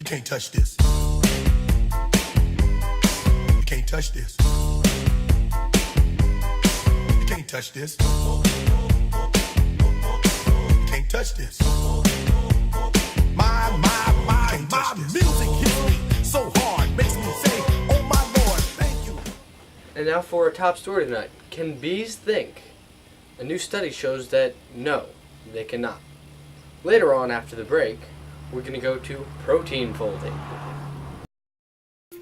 You can't touch this. You can't touch this. You can't touch this. You can't touch this. My music hits me so hard, makes me say, oh my Lord, thank you. And now for our top story tonight. Can bees think? A new study shows that no, they cannot. Later on after the break, we're going to go to protein folding.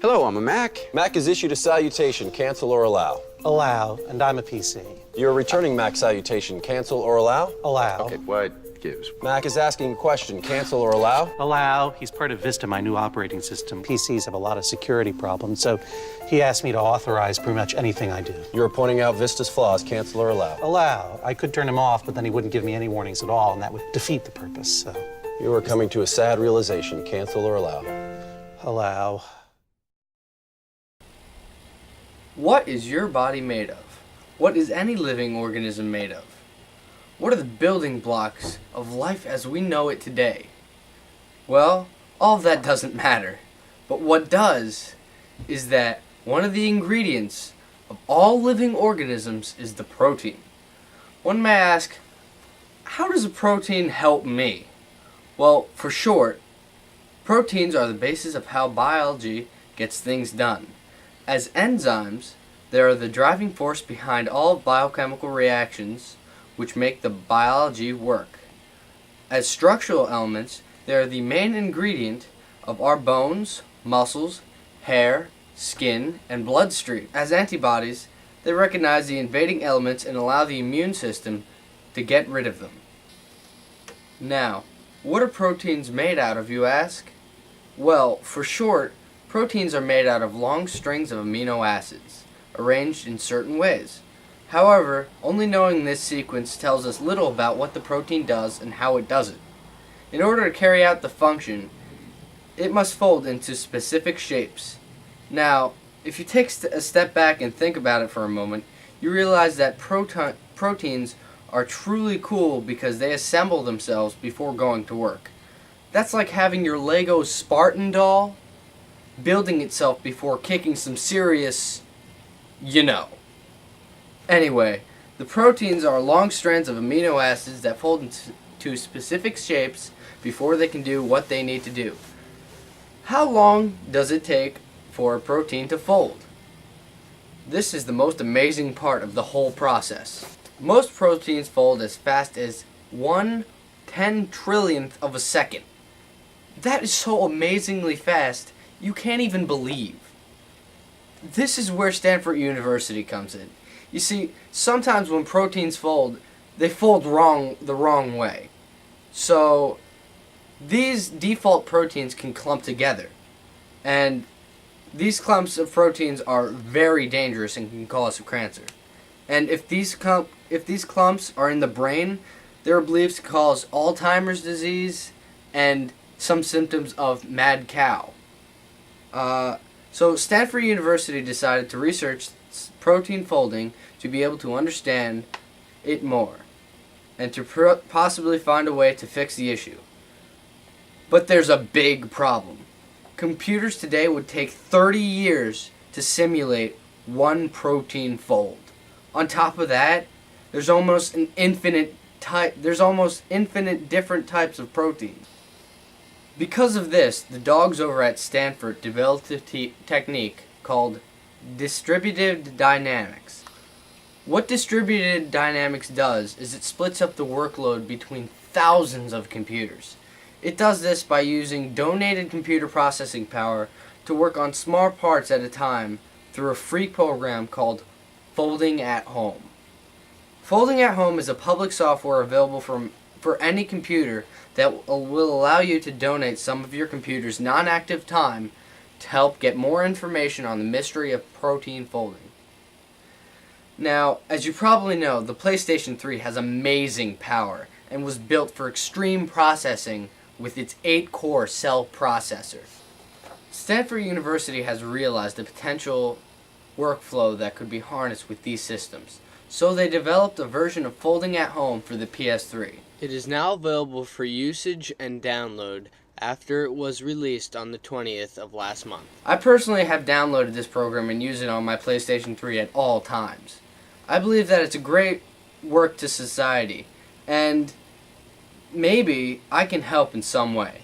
Hello, I'm a Mac. Mac is issued a salutation, cancel or allow. Allow, and I'm a PC. You're returning Mac salutation, cancel or allow? Allow. Okay, what gives? Mac is asking a question, cancel or allow? Allow. He's part of Vista, my new operating system. PCs have a lot of security problems, so he asked me to authorize pretty much anything I do. You're pointing out Vista's flaws, cancel or allow? Allow. I could turn him off, but then he wouldn't give me any warnings at all, and that would defeat the purpose, so. You are coming to a sad realization, cancel or allow? Allow. What is your body made of? What is any living organism made of? What are the building blocks of life as we know it today? Well, all of that doesn't matter. But what does is that one of the ingredients of all living organisms is the protein. One may ask, how does a protein help me? Well, for short, proteins are the basis of how biology gets things done. As enzymes, they are the driving force behind all biochemical reactions which make the biology work. As structural elements, they are the main ingredient of our bones, muscles, hair, skin, and bloodstream. As antibodies, they recognize the invading elements and allow the immune system to get rid of them. Now, what are proteins made out of, you ask? Well, for short, proteins are made out of long strings of amino acids, arranged in certain ways. However, only knowing this sequence tells us little about what the protein does and how it does it. In order to carry out the function, it must fold into specific shapes. Now, if you take a step back and think about it for a moment, you realize that proteins are truly cool because they assemble themselves before going to work. That's like having your Lego Spartan doll building itself before kicking some serious, you know. Anyway, the proteins are long strands of amino acids that fold into specific shapes before they can do what they need to do. How long does it take for a protein to fold? This is the most amazing part of the whole process. Most proteins fold as fast as 1/10 trillionth of a second. That is so amazingly fast, you can't even believe. This is where Stanford University comes in. You see, sometimes when proteins fold, they fold the wrong way. So, these default proteins can clump together. And these clumps of proteins are very dangerous and can cause cancer. And if these clumps are in the brain, they're believed to cause Alzheimer's disease and some symptoms of mad cow. So Stanford University decided to research protein folding to be able to understand it more and to possibly find a way to fix the issue. But there's a big problem. Computers today would take 30 years to simulate one protein fold. On top of that, there's almost infinite different types of proteins. Because of this, the dogs over at Stanford developed a technique called distributed dynamics. What distributed dynamics does is it splits up the workload between thousands of computers. It does this by using donated computer processing power to work on small parts at a time through a free program called Folding at Home. Folding at Home is a public software available for any computer that will allow you to donate some of your computer's non-active time to help get more information on the mystery of protein folding. Now, as you probably know, the PlayStation 3 has amazing power and was built for extreme processing with its 8-core cell processor. Stanford University has realized the potential workflow that could be harnessed with these systems, so they developed a version of Folding at Home for the PS3. It is now available for usage and download after it was released on the 20th of last month. I personally have downloaded this program and use it on my PlayStation 3 at all times. I believe that it's a great work to society, and maybe I can help in some way.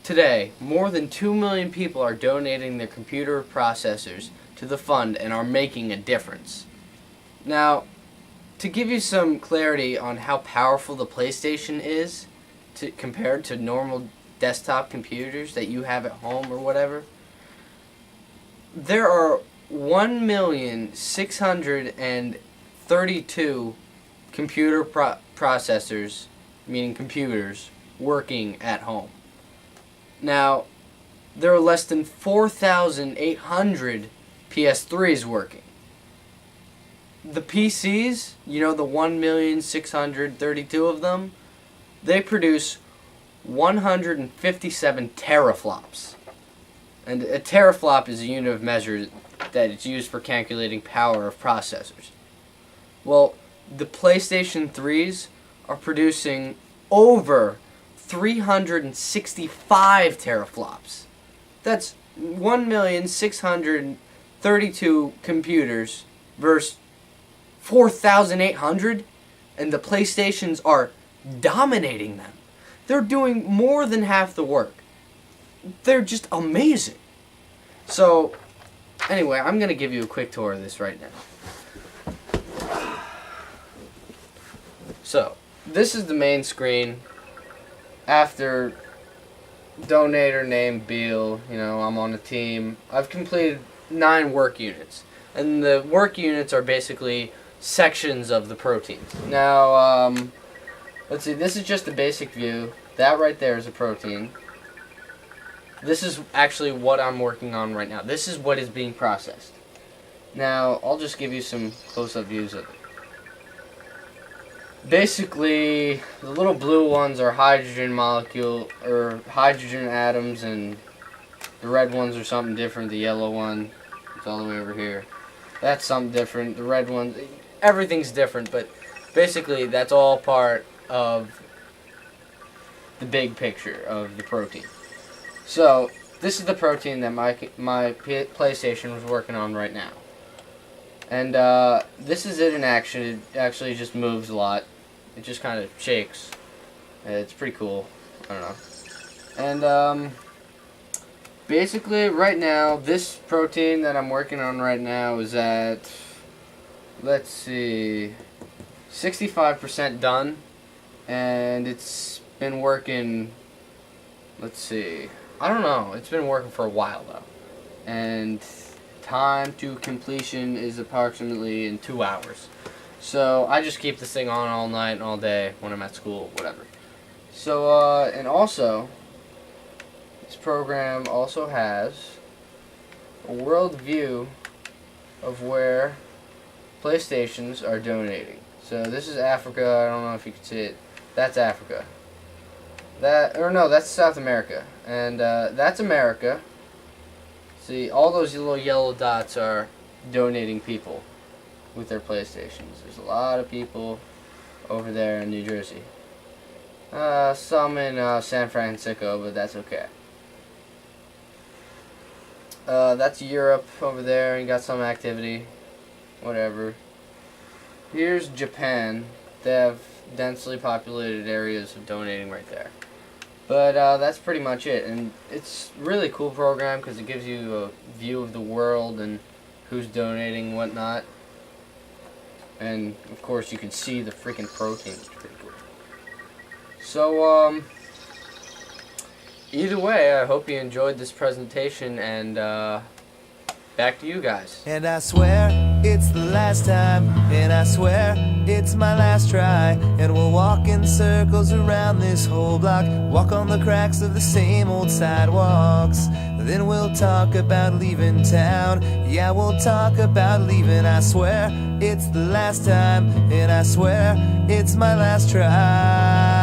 Today, more than 2 million people are donating their computer processors to the fund and are making a difference. Now, to give you some clarity on how powerful the PlayStation is compared to normal desktop computers that you have at home or whatever, there are 1,632 computer processors, meaning computers, working at home. Now, there are less than 4,800 PS3s working. The PCs, the 1,632 of them, they produce 157 teraflops. And a teraflop is a unit of measure that is used for calculating power of processors. Well, the PlayStation 3s are producing over 365 teraflops. That's 1,632 computers versus 4,800, and the PlayStations are dominating them. They're doing more than half the work. They're just amazing. So, anyway, I'm going to give you a quick tour of this right now. So, this is the main screen. After donator named Beal, I'm on a team. I've completed 9 work units. And the work units are basically sections of the proteins. Now, let's see, this is just a basic view. That right there is a protein. This is actually what I'm working on right now. This is what is being processed. Now, I'll just give you some close-up views of it. Basically, the little blue ones are hydrogen molecule, or hydrogen atoms, and the red ones are something different. The yellow one, it's all the way over here. That's something different. The red ones, everything's different, but basically that's all part of the big picture of the protein. So, this is the protein that my PlayStation was working on right now. And this is it in action. It actually just moves a lot. It just kind of shakes. It's pretty cool. I don't know. And basically right now, this protein that I'm working on right now is at, let's see, 65% done. And it's been working, let's see, I don't know. It's been working for a while though. And time to completion is approximately in 2 hours. So I just keep this thing on all night and all day when I'm at school, whatever. So, and also, this program also has a world view of where PlayStations are donating. So this is Africa. I don't know if you can see it. That's Africa. That's South America. And that's America. See, all those little yellow dots are donating people with their PlayStations. There's a lot of people over there in New Jersey. Some in San Francisco, but that's okay. That's Europe over there, and got some activity. Whatever. Here's Japan. They have densely populated areas of donating right there. But that's pretty much it, and it's a really cool program because it gives you a view of the world and who's donating and whatnot. And of course you can see the freaking protein. It's pretty cool. So either way, I hope you enjoyed this presentation, and back to you guys. And I swear it's the last time, and I swear it's my last try, and we'll walk in circles around this whole block, walk on the cracks of the same old sidewalks. Then we'll talk about leaving town. Yeah, we'll talk about leaving. I swear it's the last time, and I swear it's my last try.